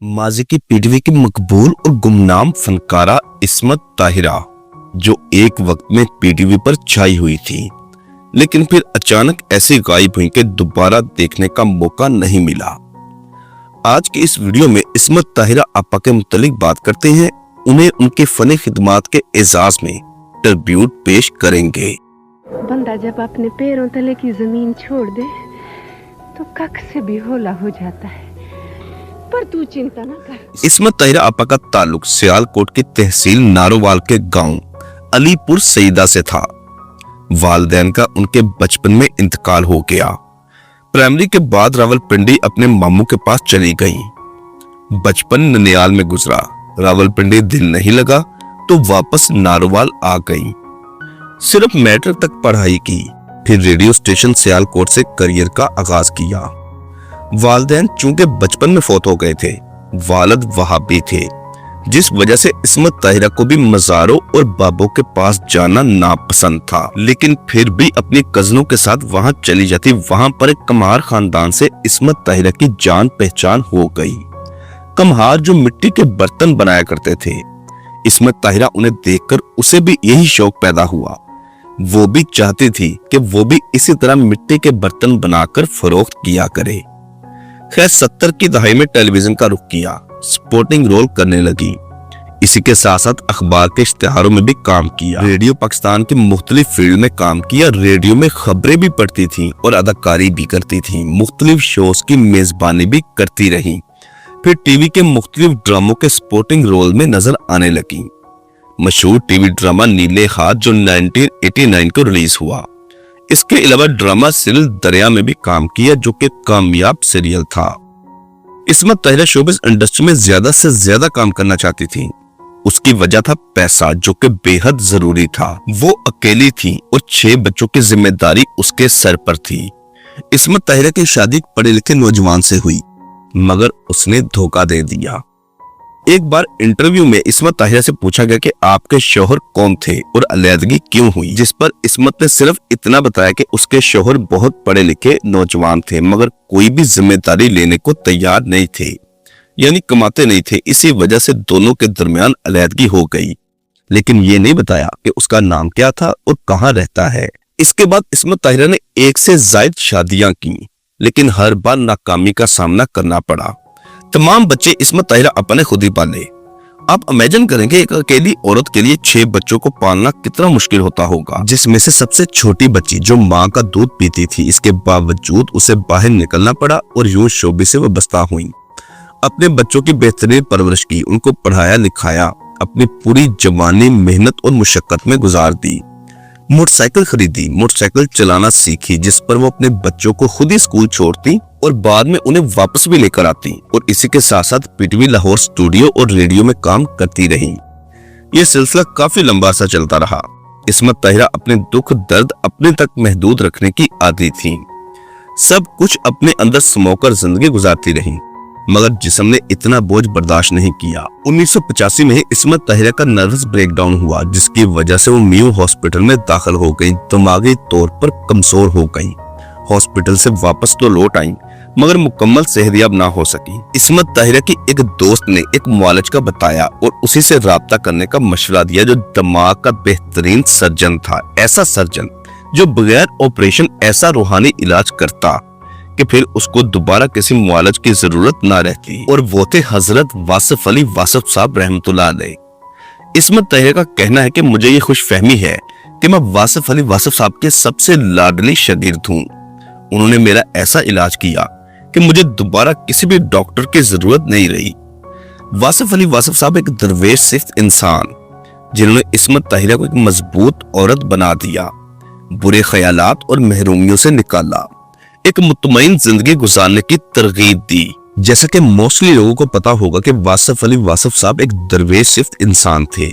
माजी की पीटीवी की मकबूल और गुमनाम फनकारा इस्मत ताहिरा, जो एक वक्त में पीटीवी पर छाई हुई थी, लेकिन फिर अचानक ऐसे गायब हुई कि दोबारा देखने का मौका नहीं मिला। आज की इस वीडियो में इस्मत ताहिरा आपा के मुतालिक बात करते हैं, उन्हें उनके फनी खिदमात के एजाज में ट्रिब्यूट पेश करेंगे। बंदा जब अपने पैरों तले की जमीन छोड़ दे तो कख से भी होला हो जाता है, पर तू चिंता न कर। इस्मत ताहिरा आपा का ताल्लुक सियालकोट की तहसील नारोवाल के गांव अलीपुर सईदा से था। वालिदैन का उनके बचपन में इंतकाल हो गया। प्राइमरी के बाद रावलपिंडी अपने मामू के पास चली गईं। बचपन ननियाल में गुजरा। रावलपिंडी दिल नहीं लगा तो वापस नारोवाल आ गईं। सिर्फ मैट्रिक तक पढ़ाई की, फिर रेडियो स्टेशन सियालकोट से करियर का आगाज किया। वालिदैन चूंकि बचपन में फौत हो गए थे, वालिद वहाबी थे, जिस वजह से इस्मत ताहिरा को भी मज़ारों और बाबों के पास जाना नापसंद था, लेकिन फिर भी अपनी कजनों के साथ वहां चली जाती। वहां पर एक कम्हार खानदान से इस्मत ताहिरा की जान पहचान हो गई। कम्हार जो मिट्टी के बर्तन बनाया करते थे, इस्मत ताहिरा उन्हें देखकर उसे भी यही शौक पैदा हुआ। वो भी चाहती थी कि वो भी इसी तरह मिट्टी के बर्तन बनाकर फरोख्त किया करे। खैर 70 की दहाई में टेलीविजन का रुख किया, स्पोर्टिंग रोल करने लगी। इसी के साथ साथ अखबार के इश्तिहारों में भी काम किया। रेडियो पाकिस्तान की मुख्तलिफ फील्ड में काम किया। रेडियो में खबरें भी पढ़ती थी और अदाकारी भी करती थी। मुख्तलिफ शोज की मेजबानी भी करती रही। फिर टीवी के मुख्तलिफ ड्रामों के स्पोर्टिंग रोल में नजर आने लगी। मशहूर टीवी ड्रामा नीले हाथ जो 1989 को रिलीज हुआ। इसके अलावा ड्रामा सीरियल दरिया में भी काम किया, जो कि कामयाब सीरियल था। इस्मत ताहिरा शोबिज़ इंडस्ट्री में ज्यादा से ज्यादा काम करना चाहती थी। उसकी वजह था पैसा, जो कि बेहद जरूरी था। वो अकेली थी और 6 बच्चों की जिम्मेदारी उसके सर पर थी। इस्मत ताहिरा की शादी पढ़े लिखे नौजवान से हुई, मगर उसने धोखा दे दिया। एक बार इंटरव्यू में इस्मत ताहिरा से पूछा गया कि आपके शौहर कौन थे और अलैदगी क्यों हुई, जिस पर इस्मत ने सिर्फ इतना बताया कि उसके शौहर बहुत पढ़े लिखे नौजवान थे, मगर कोई भी जिम्मेदारी लेने को तैयार नहीं थे, यानी कमाते नहीं थे। इसी वजह से दोनों के दरमियान अलैदगी हो गई, लेकिन ये नहीं बताया कि उसका नाम क्या था और कहाँ रहता है। इसके बाद इस्मत ताहिरा ने 1 से ज्यादा शादियां की, लेकिन हर बार नाकामी का सामना करना पड़ा। तमाम बच्चे इस्मत ताहिरा अपने खुद ही पाले। आप इमेजिन करेंगे एक अकेली औरत के लिए 6 बच्चों को पालना कितना मुश्किल होता होगा, जिसमें से सबसे छोटी बच्ची जो माँ का दूध पीती थी, इसके बावजूद उसे बाहर निकलना पड़ा और यूं शोबे से वाबस्ता हुई। अपने बच्चों की बेहतरीन परवरिश की, उनको पढ़ाया लिखाया, अपनी पूरी जवानी मेहनत और मुशक्कत में गुजार दी। मोटरसाइकिल खरीदी, मोटरसाइकिल चलाना सीखी, जिस पर वो अपने बच्चों को खुद ही स्कूल छोड़ती और बाद में उन्हें वापस भी लेकर आती, और इसी के साथ साथ पीटीवी लाहौर स्टूडियो और रेडियो में काम करती रही। ये सिलसिला काफी लंबा सा चलता रहा। इस्मत ताहिरा अपने दुख दर्द अपने तक महदूद रखने की आदी थी। सब कुछ अपने अंदर समाकर जिंदगी गुजारती रही, मगर जिस्म ने इतना बोझ बर्दाश्त नहीं किया। 1985 में इस्मत ताहिरा का नर्वस ब्रेकडाउन हुआ, जिसकी वजह से वो मियो हॉस्पिटल में दाखिल हो गई। दिमागी तौर पर कमजोर हो गई। हॉस्पिटल से वापस तो लौट आई, मगर मुकम्मल सेहतयाब ना हो सकी। इस्मत ताहिरा की एक दोस्त ने एक मुआलिज का बताया और उसी से राब्ता करने का मशवरा दिया, जो दिमाग का बेहतरीन सर्जन था। ऐसा सर्जन जो बगैर ऑपरेशन ऐसा रूहानी इलाज करता कि फिर उसको दोबारा किसी मुआलिज की जरूरत ना रहती, और वो थे हजरत वासिफ अली वासिफ साहब रहमतुल्लाह अलैह। इस्मत ताहिरा का कहना है कि मुझे ये खुशफहमी है कि मैं वासिफ अली वासिफ साहब के सबसे लाडली शागिर्द हूँ। उन्होंने मेरा ऐसा इलाज किया कि मुझे दोबारा किसी भी डॉक्टर की जरूरत नहीं रही। वासिफ अली वासिफ साहब एक दरवेश सिफ्त इंसान, जिन्होंने इस्मत ताहिरा को एक मजबूत औरत बना दिया, बुरे ख्यालात और महरूमियों से निकाला, एक मुतमईन जिंदगी गुजारने की तरगीब दी। जैसा कि मोस्टली लोगों को पता होगा कि वासिफ अली वासिफ साहब एक दरवेश सिफ्त इंसान थे,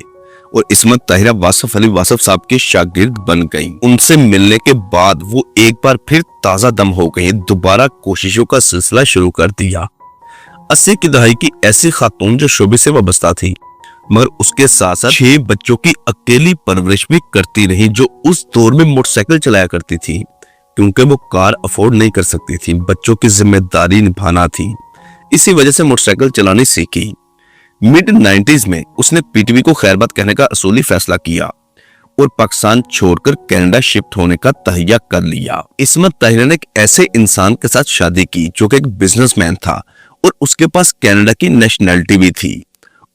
और इस्मत ताहिरा वासिफ अली वासिफ साहब की शागिर्द बन गई। उनसे मिलने के बाद वो एक बार फिर ताजा दम हो गई, दोबारा कोशिशों का सिलसिला शुरू कर दिया। 80 की दहाई की ऐसी खातून जो शोबे से वाबस्ता थी, मगर उसके साथ साथ 6 बच्चों की अकेली परवरिश भी करती रही, जो उस दौर में मोटरसाइकिल चलाया करती थी, क्योंकि वो कार अफोर्ड नहीं कर सकती थी। बच्चों की जिम्मेदारी निभाना थी। इसी वजह से मोटरसाइकिल चलानी सीखी। मिड 90s में उसने पीटीवी को खैरबाद कहने का असूली फैसला किया और पाकिस्तान छोड़कर कनाडा शिफ्ट होने का तहैया कर लिया। इस्मत ताहिरा ने एक ऐसे इंसान के साथ शादी की जो कि एक बिजनेसमैन था और उसके पास कनाडा की नेशनैलिटी भी थी,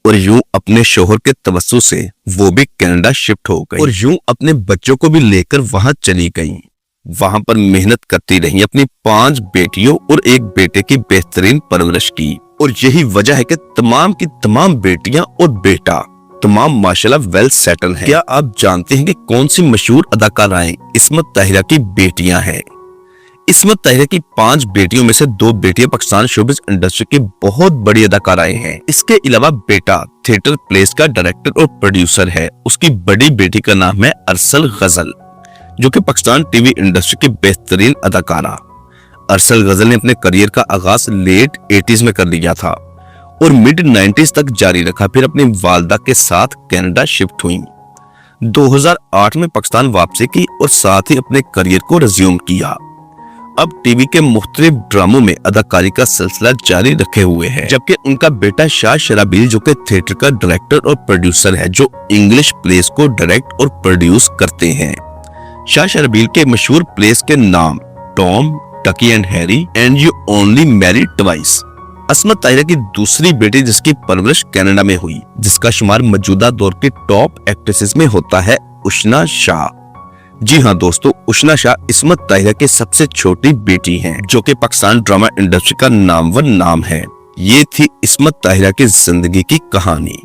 और यूं अपने शोहर के तवज्जो से वो भी कनाडा शिफ्ट हो गई और यूं अपने बच्चों को भी लेकर वहां चली गई। वहां पर मेहनत करती रही, अपनी 5 बेटियों और 1 बेटे की बेहतरीन परवरिश की, और यही वजह है कि तमाम की तमाम बेटियां और बेटा तमाम माशाल्लाह वेल सेटल हैं। क्या आप जानते हैं कि कौन सी मशहूर अदाकाराएं इस्मत ताहिरा की बेटियां हैं? इस्मत ताहिरा की 5 बेटियों में से 2 बेटियां पाकिस्तान शोबिज़ इंडस्ट्री की बहुत बड़ी अदाकाराएं हैं। इसके अलावा बेटा थिएटर प्लेस का डायरेक्टर और प्रोड्यूसर है। उसकी बड़ी बेटी का नाम है अरसल गजल, जो कि पाकिस्तान टीवी इंडस्ट्री की बेहतरीन अदाकारा। अरसल गजल ने अपने करियर का आगाज लेट 80s में कर लिया था और मिड 90s तक जारी रखा। फिर अपनी वालदा के साथ कनाडा शिफ्ट हुई। 2008 में पाकिस्तान वापसी की और साथ ही अपने करियर को रिज्यूम किया। अब टीवी के मुख्तलिफ ड्रामों में अदाकारी का सिलसिला जारी रखे हुए है, जबकि उनका बेटा शाह शराबील जो कि थिएटर का डायरेक्टर और प्रोड्यूसर है, जो इंग्लिश प्लेस को डायरेक्ट और प्रोड्यूस करते हैं। शाह शराबील के मशहूर प्लेस के नाम Tom, Dicky and Harry and you only married twice. Ismat Tahira की दूसरी बेटी जिसकी परवरिश कनाडा में हुई, जिसका शुमार मौजूदा दौर की टॉप एक्ट्रेसेस में होता है, उशना शाह। जी हाँ दोस्तों, उशना शाह इस्मत ताहिरा की सबसे छोटी बेटी हैं, जो कि पाकिस्तान ड्रामा इंडस्ट्री का नामवर नाम है। ये थी इस्मत ताहिरा की जिंदगी की कहानी।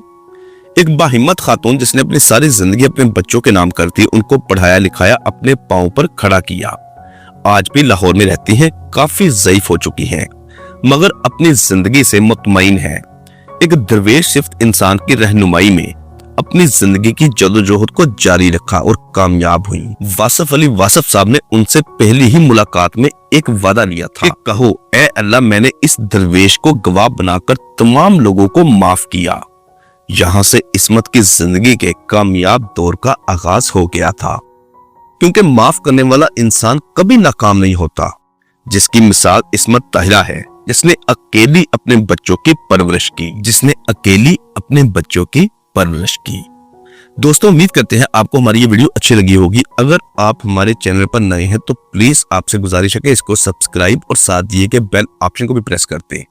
एक बाहिम्मत खातून जिसने अपनी सारी जिंदगी अपने बच्चों के नाम कर दी, उनको पढ़ाया लिखाया, अपने पांव पर खड़ा किया। आज भी लाहौर में रहती हैं, काफी ज़ईफ हो चुकी हैं, मगर अपनी जिंदगी से मुतमईन है। एक दरवेश सिफ्त इंसान की रहनुमाई में अपनी जिंदगी की जदोजहद को जारी रखा और कामयाब हुई। वासिफ अली वासिफ साहब ने उनसे पहली ही मुलाकात में एक वादा लिया था कि कहो ए अल्लाह, मैंने इस दरवेश को गवाह बनाकर तमाम लोगों को माफ किया। यहाँ से इस्मत की जिंदगी के कामयाब दौर का आगाज हो गया था, क्योंकि माफ करने वाला इंसान कभी नाकाम नहीं होता, जिसकी मिसाल इस्मत ताहिरा है, जिसने अकेली अपने बच्चों की परवरिश की। दोस्तों, उम्मीद करते हैं आपको हमारी ये वीडियो अच्छी लगी होगी। अगर आप हमारे चैनल पर नए हैं तो प्लीज आपसे गुजारिश है कि इसको सब्सक्राइब और साथ दिए गए बेल ऑप्शन को भी प्रेस कर दें।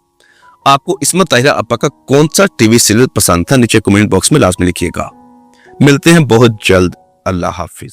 आपको इस्मत ताहिरा अपा का कौन सा टीवी सीरियल पसंद था, नीचे कमेंट बॉक्स में लाजमी लिखिएगा। मिलते हैं बहुत जल्द। अल्लाह हाफिज।